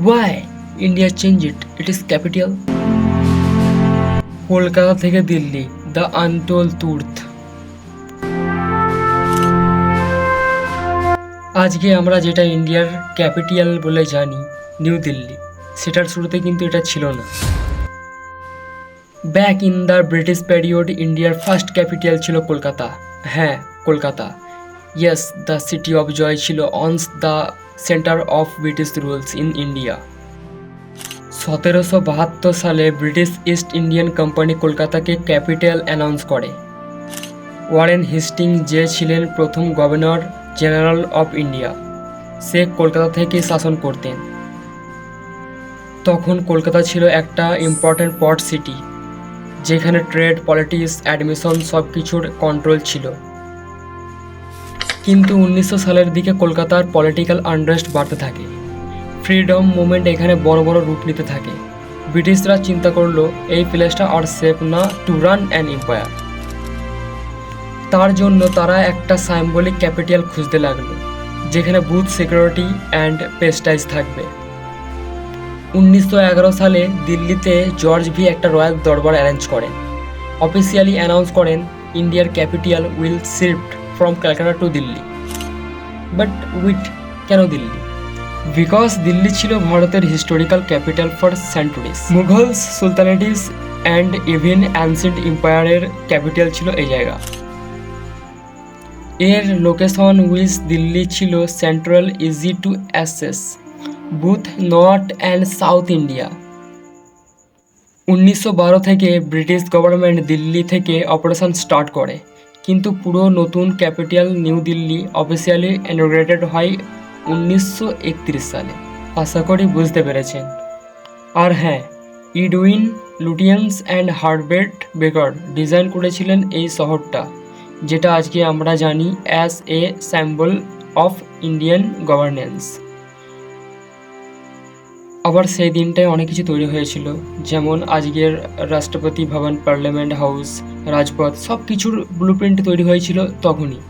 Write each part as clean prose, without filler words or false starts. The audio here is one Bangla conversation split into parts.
Why India changed it? It is capital. Kolkata থেকে দিল্লি, দ্য আনটোল্ড ট্রুথ। আজকে আমরা যেটা ইন্ডিয়ার ক্যাপিটাল বলে জানি, নিউ দিল্লি, সেটার শুরুতে কিন্তু এটা ছিল না। Back in the British period ইন্ডিয়ার ফার্স্ট ক্যাপিটাল ছিল কলকাতা। হ্যাঁ, Kolkata. Yes, the city of joy ছিল once the centre of British rules in India. 1772 সালে ব্রিটিশ ইস্ট ইন্ডিয়ান কোম্পানি কলকাতাকে ক্যাপিটাল অ্যানাউন্স করে। ওয়ারেন হেস্টিংস যে ছিলেন প্রথম গভর্নর জেনারেল অফ ইন্ডিয়া, সে কলকাতা থেকে শাসন করতেন। তখন কলকাতা ছিল একটা ইম্পর্ট্যান্ট পোর্ট সিটি, যেখানে ট্রেড, পলিটিক্স, অ্যাডমিশন সব কিছুর কন্ট্রোল ছিল। কিন্তু 1900 সালের দিকে কলকাতার পলিটিক্যাল আনরেস্ট বাড়তে থাকে। ফ্রিডম মুভমেন্ট এখানে বড় বড় রূপ নিতে থাকে। ব্রিটিশরা চিন্তা করলো এই প্লেসটা আর সেফ না টু রান অ্যান এম্পায়ার। তার জন্য তারা একটা সাইম্বলিক ক্যাপিটাল খুঁজতে লাগলো, যেখানে বুথ, সিকিউরিটি অ্যান্ড প্রেস্টাইজ থাকবে। 1911 সালে দিল্লিতে জর্জ ভি একটা রয়্যাল দরবার অ্যারেঞ্জ করেন। অফিসিয়ালি অ্যানাউন্স করেন ইন্ডিয়ার capital will shift from Calcutta to Delhi. But wait, কেন দিল্লি? বিকজ দিল্লি ছিল ভারতের historical capital for centuries. Mughals, sultanates and even ancient এম্পায়ারের ক্যাপিটাল ছিল এই জায়গা। এর লোকেশন উইচ দিল্লি ছিল central, easy to access both north and south India. 1912 থেকে ব্রিটিশ গভর্নমেন্ট দিল্লি থেকে অপারেশন স্টার্ট করে, কিন্তু পুরো নতুন ক্যাপিটাল নিউ দিল্লি অফিসিয়ালি ইনঅগ্রেটেড হয় 1931 সালে। আশা করি বুঝতে পেরেছেন। আর হ্যাঁ, এডউইন লুটিয়েন্স অ্যান্ড হার্বার্ট বেকার ডিজাইন করেছিলেন এই শহরটা, যেটা আজকে আমরা জানি as a symbol of Indian governance. আবার সেই দিনটায় অনেক কিছু তৈরি হয়েছিল, যেমন আজকের রাষ্ট্রপতি ভবন, পার্লামেন্ট হাউস, রাজপথ, সব কিছুর ব্লুপ্রিন্ট তৈরি হয়েছিল তখনই।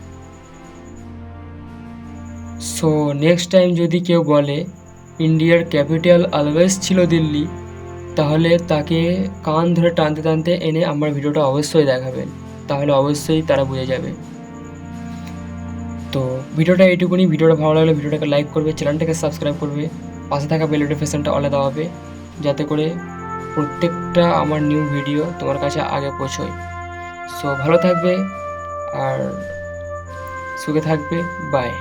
সো নেক্সট টাইম যদি কেউ বলে ইন্ডিয়ার ক্যাপিটাল অলওয়েজ ছিল দিল্লি, তাহলে তাকে কান ধরে টানতে টানতে এনে আমার ভিডিওটা অবশ্যই দেখাবেন, তাহলে অবশ্যই তারা বুঝে যাবে। তো ভিডিওটা এইটুকুনি। ভিডিওটা ভালো লাগলে ভিডিওটাকে লাইক করবে, চ্যানেলটাকে সাবস্ক্রাইব করবে, পাশে থাকা বেল নোটিফিকেশনটা অলে দেওয়াবে, যাতে করে প্রত্যেকটা আমার নিউ ভিডিও তোমার কাছে আগে পৌঁছয়। সো ভালো থাকবে আর সুখে থাকবে। বাই।